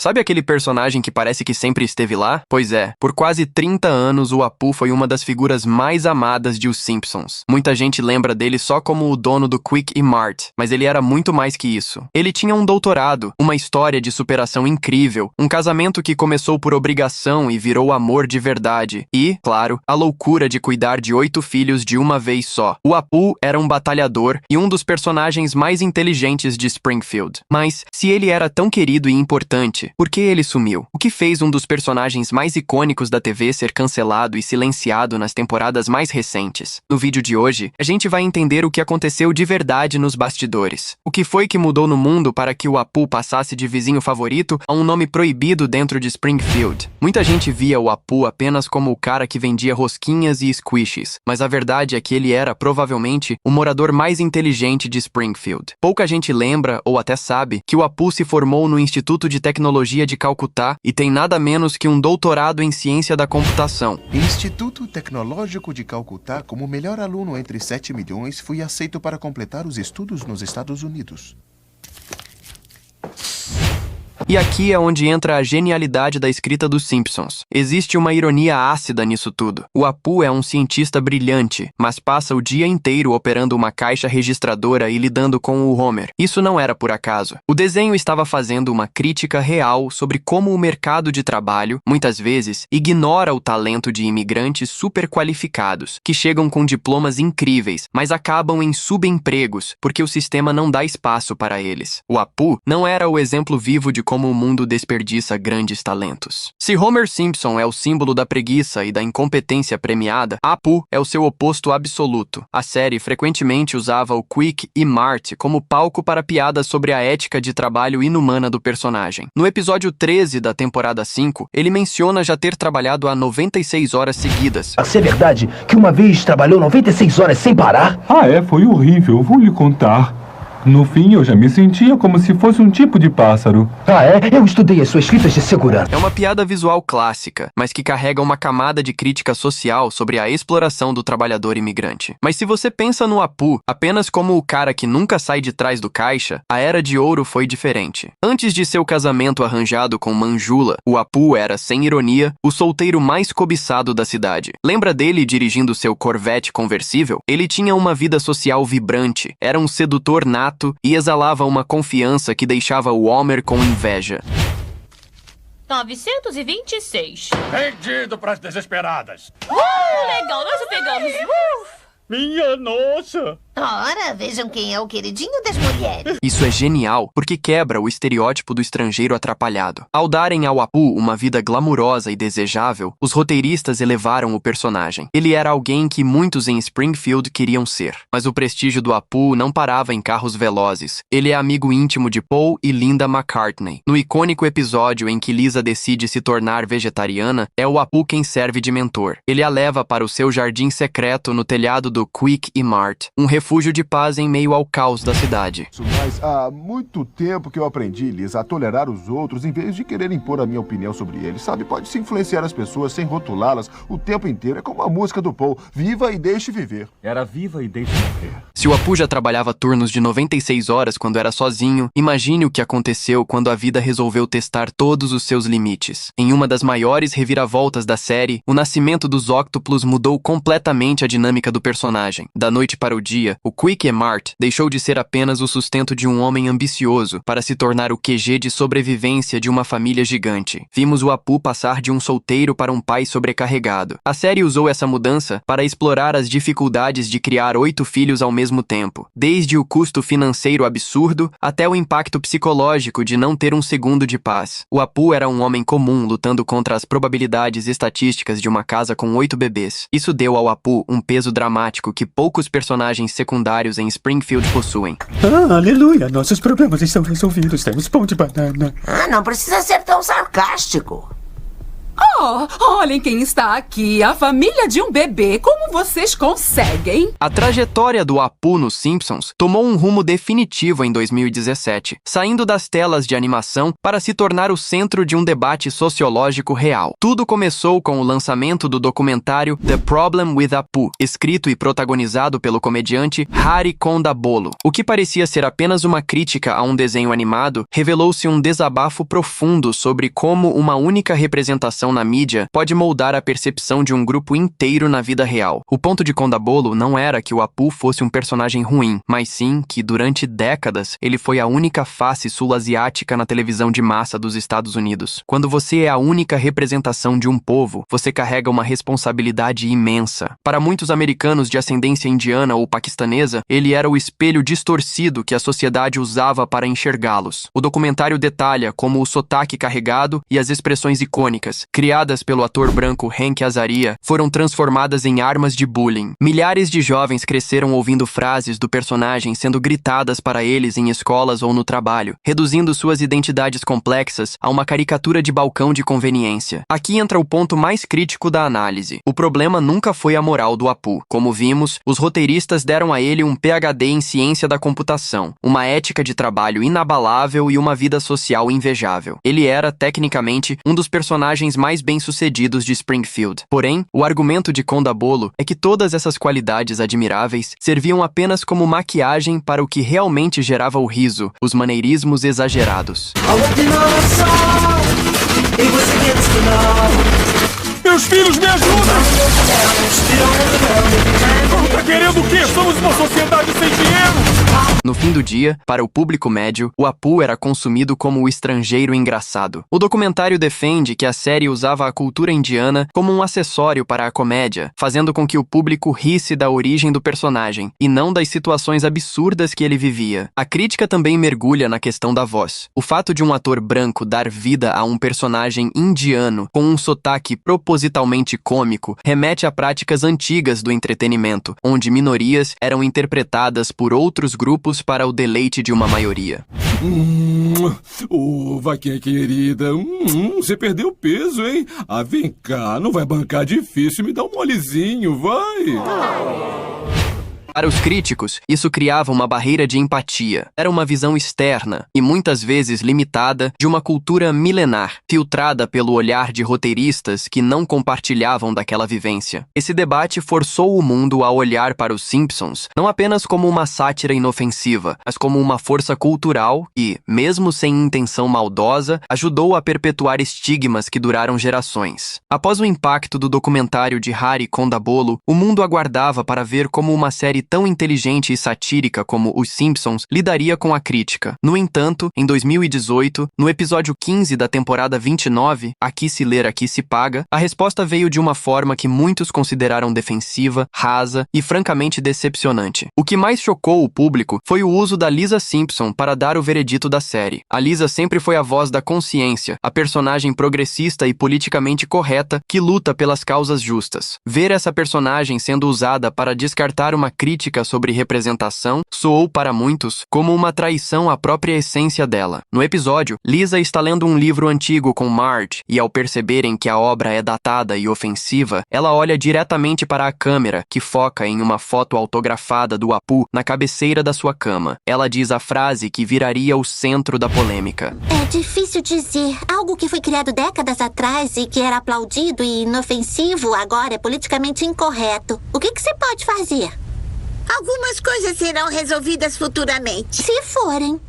Sabe aquele personagem que parece que sempre esteve lá? Pois é, por quase 30 anos o Apu foi uma das figuras mais amadas de Os Simpsons. Muita gente lembra dele só como o dono do Quick e Mart, mas ele era muito mais que isso. Ele tinha um doutorado, uma história de superação incrível, um casamento que começou por obrigação e virou amor de verdade, e, claro, a loucura de cuidar de 8 filhos de uma vez só. O Apu era um batalhador e um dos personagens mais inteligentes de Springfield. Mas, se ele era tão querido e importante, por que ele sumiu? O que fez um dos personagens mais icônicos da TV ser cancelado e silenciado nas temporadas mais recentes? No vídeo de hoje, a gente vai entender o que aconteceu de verdade nos bastidores. O que foi que mudou no mundo para que o Apu passasse de vizinho favorito a um nome proibido dentro de Springfield? Muita gente via o Apu apenas como o cara que vendia rosquinhas e squishes, mas a verdade é que ele era, provavelmente, o morador mais inteligente de Springfield. Pouca gente lembra, ou até sabe, que o Apu se formou no Instituto de Tecnologia de Calcutá e tem nada menos que um doutorado em ciência da computação. Instituto Tecnológico de Calcutá, como melhor aluno entre 7 milhões, fui aceito para completar os estudos nos Estados Unidos. E aqui é onde entra a genialidade da escrita dos Simpsons. Existe uma ironia ácida nisso tudo. O Apu é um cientista brilhante, mas passa o dia inteiro operando uma caixa registradora e lidando com o Homer. Isso não era por acaso. O desenho estava fazendo uma crítica real sobre como o mercado de trabalho, muitas vezes, ignora o talento de imigrantes superqualificados, que chegam com diplomas incríveis, mas acabam em subempregos, porque o sistema não dá espaço para eles. O Apu não era o exemplo vivo de como o mundo desperdiça grandes talentos. Se Homer Simpson é o símbolo da preguiça e da incompetência premiada, Apu é o seu oposto absoluto. A série frequentemente usava o Quick e Mart como palco para piadas sobre a ética de trabalho inumana do personagem. No episódio 13 da temporada 5, ele menciona já ter trabalhado há 96 horas seguidas. Se é verdade que uma vez trabalhou 96 horas sem parar? Foi horrível, vou lhe contar. No fim, eu já me sentia como se fosse um tipo de pássaro. Eu estudei as suas fitas de segurança. É uma piada visual clássica, mas que carrega uma camada de crítica social sobre a exploração do trabalhador imigrante. Mas se você pensa no Apu apenas como o cara que nunca sai de trás do caixa, a Era de Ouro foi diferente. Antes de seu casamento arranjado com Manjula, o Apu era, sem ironia, o solteiro mais cobiçado da cidade. Lembra dele dirigindo seu Corvette conversível? Ele tinha uma vida social vibrante, era um sedutor nato e exalava uma confiança que deixava o Homer com inveja. 926. Vendido pras desesperadas. Legal, nós o pegamos. Minha nossa! Ora, vejam quem é o queridinho das mulheres. Isso é genial, porque quebra o estereótipo do estrangeiro atrapalhado. Ao darem ao Apu uma vida glamurosa e desejável, os roteiristas elevaram o personagem. Ele era alguém que muitos em Springfield queriam ser. Mas o prestígio do Apu não parava em carros velozes. Ele é amigo íntimo de Paul e Linda McCartney. No icônico episódio em que Lisa decide se tornar vegetariana, é o Apu quem serve de mentor. Ele a leva para o seu jardim secreto no telhado do Quick e Mart, um refúgio de paz em meio ao caos da cidade. Mas há muito tempo que eu aprendi, Lisa, a tolerar os outros em vez de querer impor a minha opinião sobre eles. Sabe, pode-se influenciar as pessoas sem rotulá-las o tempo inteiro. É como a música do Paul, viva e deixe viver. Era viva e deixe morrer. Se o Apu já trabalhava turnos de 96 horas quando era sozinho, imagine o que aconteceu quando a vida resolveu testar todos os seus limites. Em uma das maiores reviravoltas da série, o nascimento dos Octopus mudou completamente a dinâmica do personagem. Da noite para o dia, o Quick e Mart deixou de ser apenas o sustento de um homem ambicioso para se tornar o QG de sobrevivência de uma família gigante. Vimos o Apu passar de um solteiro para um pai sobrecarregado. A série usou essa mudança para explorar as dificuldades de criar 8 filhos ao mesmo tempo, desde o custo financeiro absurdo até o impacto psicológico de não ter um segundo de paz. O Apu era um homem comum lutando contra as probabilidades estatísticas de uma casa com 8 bebês. Isso deu ao Apu um peso dramático que poucos personagens secundários em Springfield possuem. Aleluia! Nossos problemas estão resolvidos. Temos pão de banana. Não precisa ser tão sarcástico. Oh, olhem quem está aqui, a família de um bebê. Como vocês conseguem? A trajetória do Apu nos Simpsons tomou um rumo definitivo em 2017, saindo das telas de animação para se tornar o centro de um debate sociológico real. Tudo começou com o lançamento do documentário The Problem with Apu, escrito e protagonizado pelo comediante Hari Kondabolu. O que parecia ser apenas uma crítica a um desenho animado, revelou-se um desabafo profundo sobre como uma única representação na mídia pode moldar a percepção de um grupo inteiro na vida real. O ponto de Kondabolu não era que o Apu fosse um personagem ruim, mas sim que, durante décadas, ele foi a única face sul-asiática na televisão de massa dos Estados Unidos. Quando você é a única representação de um povo, você carrega uma responsabilidade imensa. Para muitos americanos de ascendência indiana ou paquistanesa, ele era o espelho distorcido que a sociedade usava para enxergá-los. O documentário detalha como o sotaque carregado e as expressões icônicas, criadas pelo ator branco Hank Azaria, foram transformadas em armas de bullying. Milhares de jovens cresceram ouvindo frases do personagem sendo gritadas para eles em escolas ou no trabalho, reduzindo suas identidades complexas a uma caricatura de balcão de conveniência. Aqui entra o ponto mais crítico da análise. O problema nunca foi a moral do Apu. Como vimos, os roteiristas deram a ele um PhD em ciência da computação, uma ética de trabalho inabalável e uma vida social invejável. Ele era, tecnicamente, um dos personagens mais bem-sucedidos de Springfield. Porém, o argumento de Kondabolu é que todas essas qualidades admiráveis serviam apenas como maquiagem para o que realmente gerava o riso, os maneirismos exagerados. Meus filhos, me ajudem! Tá querendo o quê? Somos uma sociedade sem dinheiro! No fim do dia, para o público médio, o Apu era consumido como o estrangeiro engraçado. O documentário defende que a série usava a cultura indiana como um acessório para a comédia, fazendo com que o público risse da origem do personagem, e não das situações absurdas que ele vivia. A crítica também mergulha na questão da voz. O fato de um ator branco dar vida a um personagem indiano com um sotaque propositalmente cômico remete a práticas antigas do entretenimento, onde minorias eram interpretadas por outros grupos para o deleite de uma maioria. Vaquinha querida, você perdeu peso, hein? Ah, vem cá, não vai bancar difícil, me dá um molezinho, vai! Para os críticos, isso criava uma barreira de empatia. Era uma visão externa, e muitas vezes limitada, de uma cultura milenar, filtrada pelo olhar de roteiristas que não compartilhavam daquela vivência. Esse debate forçou o mundo a olhar para os Simpsons não apenas como uma sátira inofensiva, mas como uma força cultural que, mesmo sem intenção maldosa, ajudou a perpetuar estigmas que duraram gerações. Após o impacto do documentário de Hari Kondabolu, o mundo aguardava para ver como uma série tão inteligente e satírica como Os Simpsons lidaria com a crítica. No entanto, em 2018, no episódio 15 da temporada 29, Aqui se ler, aqui se paga, a resposta veio de uma forma que muitos consideraram defensiva, rasa e francamente decepcionante. O que mais chocou o público foi o uso da Lisa Simpson para dar o veredito da série. A Lisa sempre foi a voz da consciência, a personagem progressista e politicamente correta que luta pelas causas justas. Ver essa personagem sendo usada para descartar uma crítica sobre representação soou para muitos como uma traição à própria essência dela. No episódio, Lisa está lendo um livro antigo com Marge e, ao perceberem que a obra é datada e ofensiva, ela olha diretamente para a câmera, que foca em uma foto autografada do Apu na cabeceira da sua cama. Ela diz a frase que viraria o centro da polêmica. É difícil dizer. Algo que foi criado décadas atrás e que era aplaudido e inofensivo agora é politicamente incorreto. O que você pode fazer? Algumas coisas serão resolvidas futuramente. Se forem.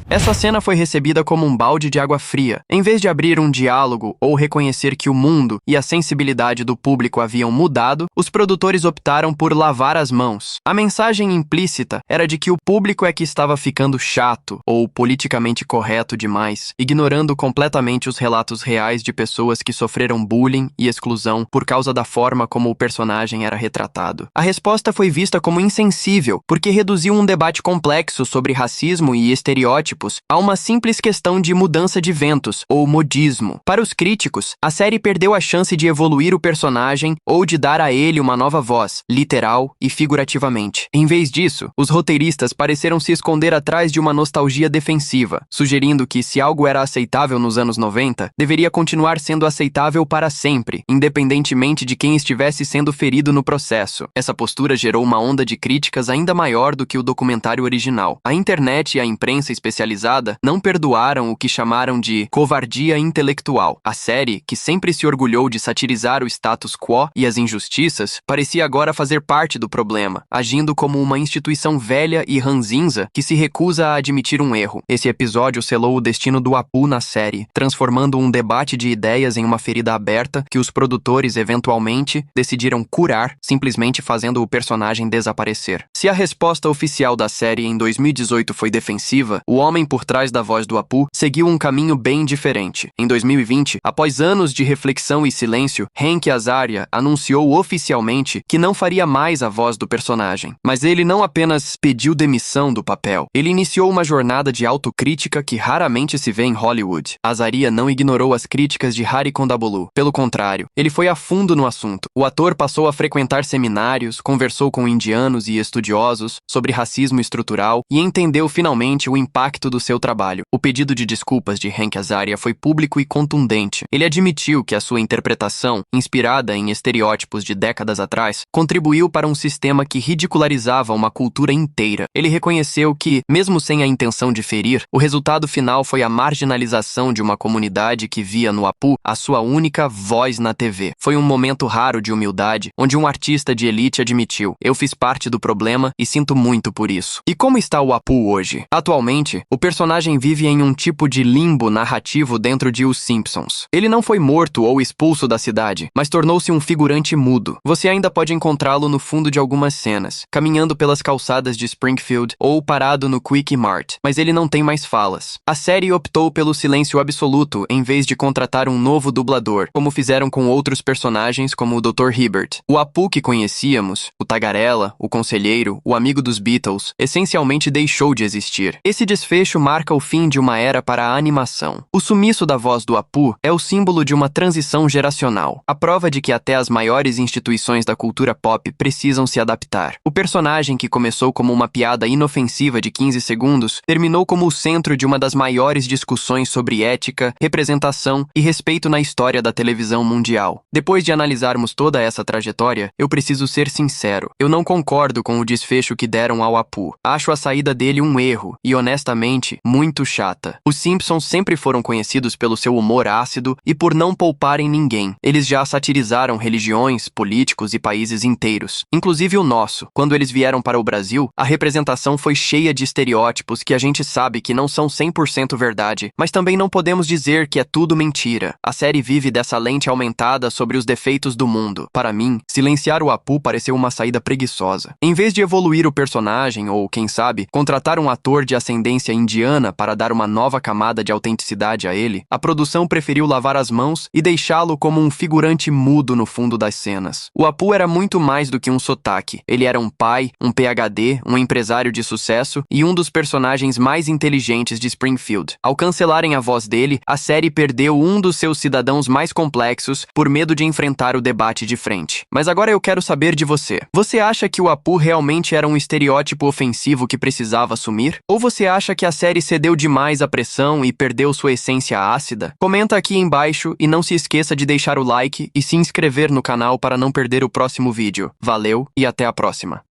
Essa cena foi recebida como um balde de água fria. Em vez de abrir um diálogo ou reconhecer que o mundo e a sensibilidade do público haviam mudado, os produtores optaram por lavar as mãos. A mensagem implícita era de que o público é que estava ficando chato ou politicamente correto demais, ignorando completamente os relatos reais de pessoas que sofreram bullying e exclusão por causa da forma como o personagem era retratado. A resposta foi vista como insensível, porque reduziu um debate complexo sobre racismo e estereótipos estereótipos a uma simples questão de mudança de ventos, ou modismo. Para os críticos, a série perdeu a chance de evoluir o personagem ou de dar a ele uma nova voz, literal e figurativamente. Em vez disso, os roteiristas pareceram se esconder atrás de uma nostalgia defensiva, sugerindo que se algo era aceitável nos anos 90, deveria continuar sendo aceitável para sempre, independentemente de quem estivesse sendo ferido no processo. Essa postura gerou uma onda de críticas ainda maior do que o documentário original. A internet e a imprensa especializada não perdoaram o que chamaram de covardia intelectual. A série, que sempre se orgulhou de satirizar o status quo e as injustiças, parecia agora fazer parte do problema, agindo como uma instituição velha e ranzinza que se recusa a admitir um erro. Esse episódio selou o destino do Apu na série, transformando um debate de ideias em uma ferida aberta que os produtores eventualmente decidiram curar, simplesmente fazendo o personagem desaparecer. Se a resposta oficial da série em 2018 foi defensiva, o homem por trás da voz do Apu seguiu um caminho bem diferente. Em 2020, após anos de reflexão e silêncio, Hank Azaria anunciou oficialmente que não faria mais a voz do personagem. Mas ele não apenas pediu demissão do papel, ele iniciou uma jornada de autocrítica que raramente se vê em Hollywood. Azaria não ignorou as críticas de Hari Kondabolu. Pelo contrário, ele foi a fundo no assunto. O ator passou a frequentar seminários, conversou com indianos e estudiosos sobre racismo estrutural e entendeu finalmente o impacto do seu trabalho. O pedido de desculpas de Hank Azaria foi público e contundente. Ele admitiu que a sua interpretação, inspirada em estereótipos de décadas atrás, contribuiu para um sistema que ridicularizava uma cultura inteira. Ele reconheceu que, mesmo sem a intenção de ferir, o resultado final foi a marginalização de uma comunidade que via no Apu a sua única voz na TV. Foi um momento raro de humildade, onde um artista de elite admitiu: "Eu fiz parte do problema e sinto muito por isso." E como está o Apu hoje? Atualmente, o personagem vive em um tipo de limbo narrativo dentro de Os Simpsons. Ele não foi morto ou expulso da cidade, mas tornou-se um figurante mudo. Você ainda pode encontrá-lo no fundo de algumas cenas, caminhando pelas calçadas de Springfield ou parado no Quick Mart, mas ele não tem mais falas. A série optou pelo silêncio absoluto em vez de contratar um novo dublador, como fizeram com outros personagens como o Dr. Hibbert. O Apu que conhecíamos, o tagarela, o conselheiro, o amigo dos Beatles, essencialmente deixou de existir. Esse desfecho marca o fim de uma era para a animação. O sumiço da voz do Apu é o símbolo de uma transição geracional, a prova de que até as maiores instituições da cultura pop precisam se adaptar. O personagem que começou como uma piada inofensiva de 15 segundos terminou como o centro de uma das maiores discussões sobre ética, representação e respeito na história da televisão mundial. Depois de analisarmos toda essa trajetória, eu preciso ser sincero. Eu não concordo com o desfecho que deram ao Apu. Acho a saída dele um erro e, honestamente, muito chata. Os Simpsons sempre foram conhecidos pelo seu humor ácido e por não pouparem ninguém. Eles já satirizaram religiões, políticos e países inteiros, inclusive o nosso. Quando eles vieram para o Brasil, a representação foi cheia de estereótipos que a gente sabe que não são 100% verdade, mas também não podemos dizer que é tudo mentira. A série vive dessa lente aumentada sobre os defeitos do mundo. Para mim, silenciar o Apu pareceu uma saída preguiçosa. Em vez de evoluir o personagem ou, quem sabe, contratar um ator de ascendência indiana para dar uma nova camada de autenticidade a ele, a produção preferiu lavar as mãos e deixá-lo como um figurante mudo no fundo das cenas. O Apu era muito mais do que um sotaque. Ele era um pai, um PhD, um empresário de sucesso e um dos personagens mais inteligentes de Springfield. Ao cancelarem a voz dele, a série perdeu um dos seus cidadãos mais complexos por medo de enfrentar o debate de frente. Mas agora eu quero saber de você. Você acha que o Apu realmente era um estereótipo ofensivo que precisava assumir? Ou você acha que a série cedeu demais à pressão e perdeu sua essência ácida? Comenta aqui embaixo e não se esqueça de deixar o like e se inscrever no canal para não perder o próximo vídeo. Valeu e até a próxima.